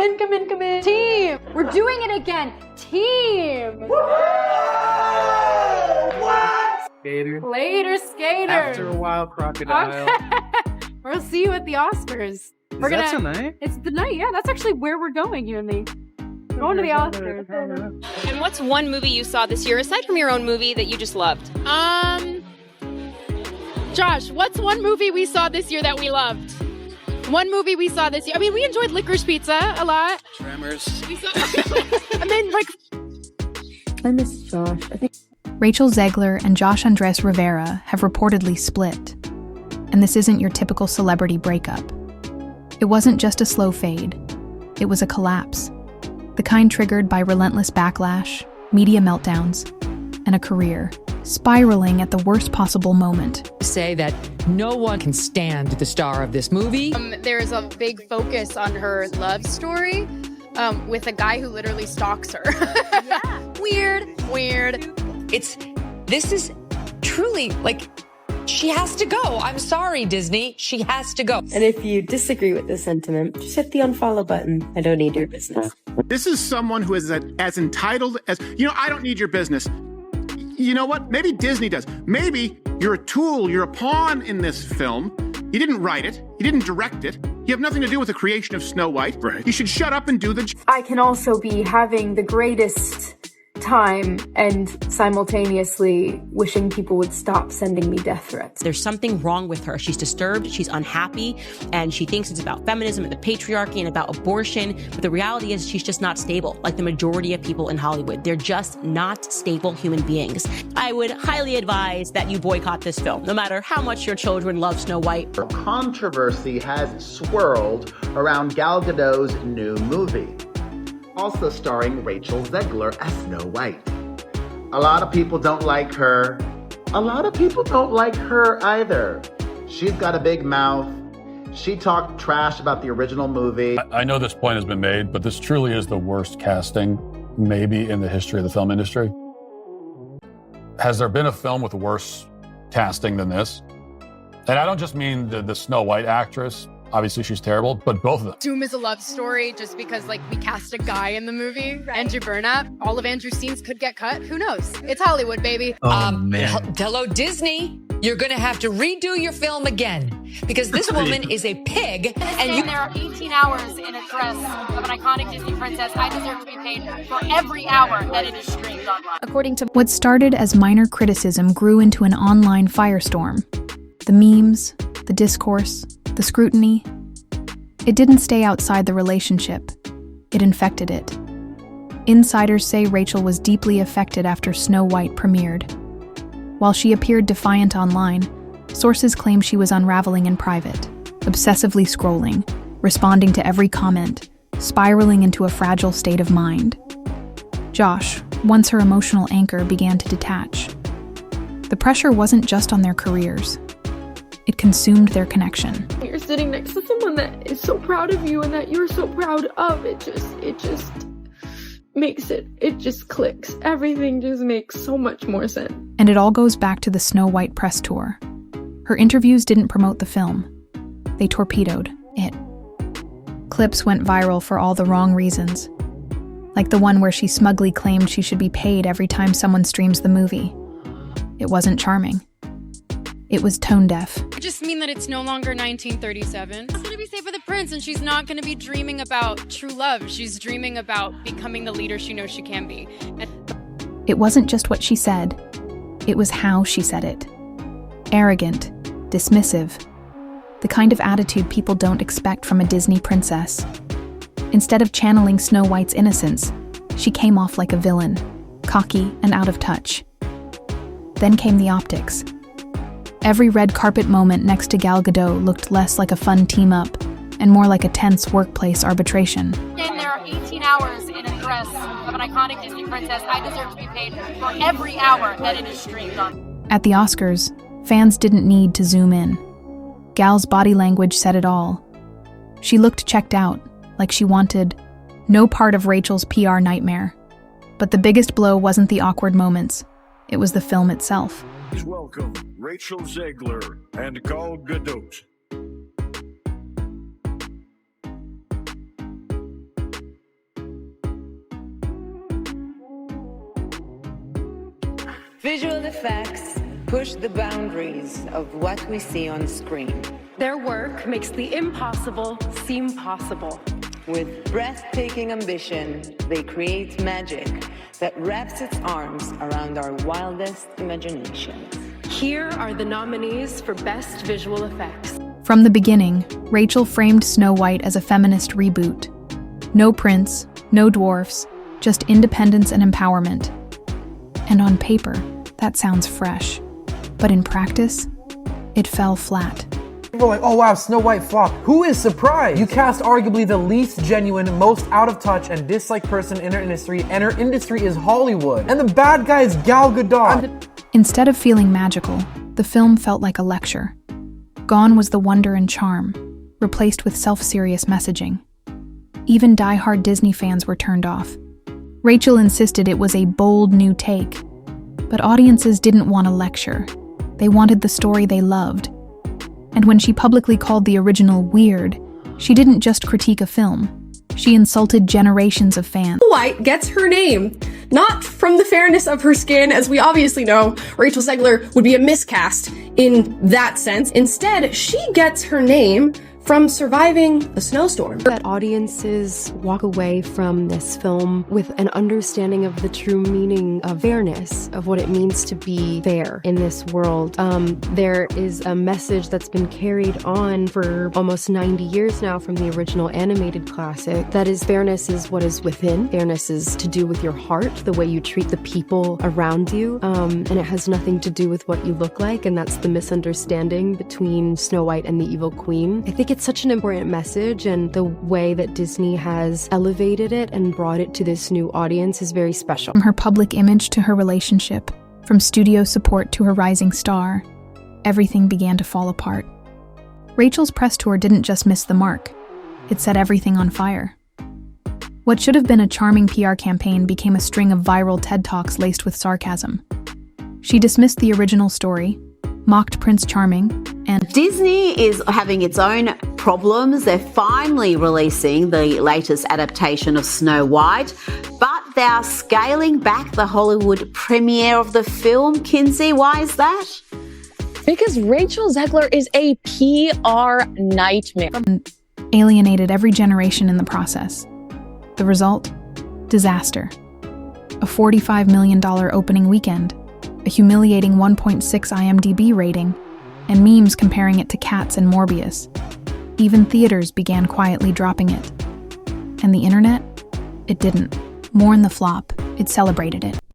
Come in. Team! We're doing it again. Team! What? Skater. Later, skater. After a while, crocodile. Okay. We'll see you at the Oscars. Is that tonight? It's the night, yeah. That's actually where we're going, you and me. Going to the Oscars. And what's one movie you saw this year, aside from your own movie, that you just loved? Josh, what's one movie we saw this year that we loved? One movie we saw this year. I mean, we enjoyed Licorice Pizza a lot. Tremors. I mean, like... I miss Josh. I think Rachel Zegler and Josh Andres Rivera have reportedly split. And this isn't your typical celebrity breakup. It wasn't just a slow fade. It was a collapse. The kind triggered by relentless backlash, media meltdowns, and a career spiraling at the worst possible moment. Say that no one can stand the star of this movie. There's a big focus on her love story with a guy who literally stalks her. yeah. Weird. This is truly, like, she has to go. I'm sorry, Disney. She has to go. And if you disagree with this sentiment, just hit the unfollow button. I don't need your business. This is someone who is as entitled as, I don't need your business. You know what? Maybe Disney does. Maybe you're a tool, you're a pawn in this film. You didn't write it. You didn't direct it. You have nothing to do with the creation of Snow White. Right. You should shut up and do the job. I can also be having the greatest time and simultaneously wishing people would stop sending me death threats. There's something wrong with her. She's disturbed, she's unhappy, and she thinks it's about feminism and the patriarchy and about abortion. But the reality is she's just not stable, like the majority of people in Hollywood. They're just not stable human beings. I would highly advise that you boycott this film, no matter how much your children love Snow White. Controversy has swirled around Gal Gadot's new movie, also starring Rachel Zegler as Snow White. A lot of people don't like her. A lot of people don't like her either. She's got a big mouth. She talked trash about the original movie. I know this point has been made, but this truly is the worst casting maybe in the history of the film industry. Has there been a film with worse casting than this? And I don't just mean the Snow White actress. Obviously, she's terrible, but both of them. Doom is a love story just because, like, we cast a guy in the movie, right. Andrew Burnap. All of Andrew's scenes could get cut. Who knows? It's Hollywood, baby. Oh, man. Hello, Disney. You're going to have to redo your film again because this woman is a pig. And there are 18 hours in a dress of an iconic Disney princess. I deserve to be paid for every hour that it is streamed online. According to what started as minor criticism grew into an online firestorm. The memes, the discourse, the scrutiny. It didn't stay outside the relationship. It infected it. Insiders say Rachel was deeply affected after Snow White premiered. While she appeared defiant online, sources claim she was unraveling in private, obsessively scrolling, responding to every comment, spiraling into a fragile state of mind. Josh, once her emotional anchor, began to detach. The pressure wasn't just on their careers. It consumed their connection. You're sitting next to someone that is so proud of you and that you're so proud of. It just makes it just clicks. Everything just makes so much more sense. And it all goes back to the Snow White press tour. Her interviews didn't promote the film. They torpedoed it. Clips went viral for all the wrong reasons. Like the one where she smugly claimed she should be paid every time someone streams the movie. It wasn't charming. It was tone deaf. I just mean that it's no longer 1937. She's going to be safe with the prince, and she's not going to be dreaming about true love. She's dreaming about becoming the leader she knows she can be. It wasn't just what she said. It was how she said it. Arrogant, dismissive. The kind of attitude people don't expect from a Disney princess. Instead of channeling Snow White's innocence, she came off like a villain, cocky and out of touch. Then came the optics. Every red carpet moment next to Gal Gadot looked less like a fun team-up and more like a tense workplace arbitration. And there are 18 hours in a dress of an iconic Disney princess. I deserve to be paid for every hour that it is streamed on. At the Oscars, fans didn't need to zoom in. Gal's body language said it all. She looked checked out, like she wanted no part of Rachel's PR nightmare. But the biggest blow wasn't the awkward moments. It was the film itself. Please welcome Rachel Zegler and Gal Gadot. Visual effects push the boundaries of what we see on screen. Their work makes the impossible seem possible. With breathtaking ambition, they create magic that wraps its arms around our wildest imaginations. Here are the nominees for Best Visual Effects. From the beginning, Rachel framed Snow White as a feminist reboot. No prince, no dwarfs, just independence and empowerment. And on paper, that sounds fresh. But in practice, it fell flat. People are like, oh wow, Snow White flopped. Who is surprised? You cast arguably the least genuine, most out of touch and disliked person in her industry, and her industry is Hollywood. And the bad guy is Gal Gadot. Instead of feeling magical, the film felt like a lecture. Gone was the wonder and charm, replaced with self-serious messaging. Even die-hard Disney fans were turned off. Rachel insisted it was a bold new take, but audiences didn't want a lecture. They wanted the story they loved. And when she publicly called the original weird, she didn't just critique a film. She insulted generations of fans. White gets her name, not from the fairness of her skin, as we obviously know Rachel Zegler would be a miscast in that sense. Instead, she gets her name from surviving a snowstorm. That audiences walk away from this film with an understanding of the true meaning of fairness, of what it means to be fair in this world. There is a message that's been carried on for almost 90 years now from the original animated classic. That is, fairness is what is within. Fairness is to do with your heart, the way you treat the people around you, and it has nothing to do with what you look like, and that's the misunderstanding between Snow White and the Evil Queen. I think it's such an important message, and the way that Disney has elevated it and brought it to this new audience is very special. From her public image to her relationship, from studio support to her rising star, everything began to fall apart. Rachel's press tour didn't just miss the mark. It set everything on fire. What should have been a charming PR campaign became a string of viral TED Talks laced with sarcasm. She dismissed the original story, mocked Prince Charming, and Disney is having its own problems. They're finally releasing the latest adaptation of Snow White, but they're scaling back the Hollywood premiere of the film. Kinsey, why is that? Because Rachel Zegler is a PR nightmare. Alienated every generation in the process. The result? Disaster. A $45 million opening weekend, a humiliating 1.6 IMDb rating, and memes comparing it to Cats and Morbius. Even theaters began quietly dropping it. And the internet? It didn't. Mourn the flop. It celebrated it.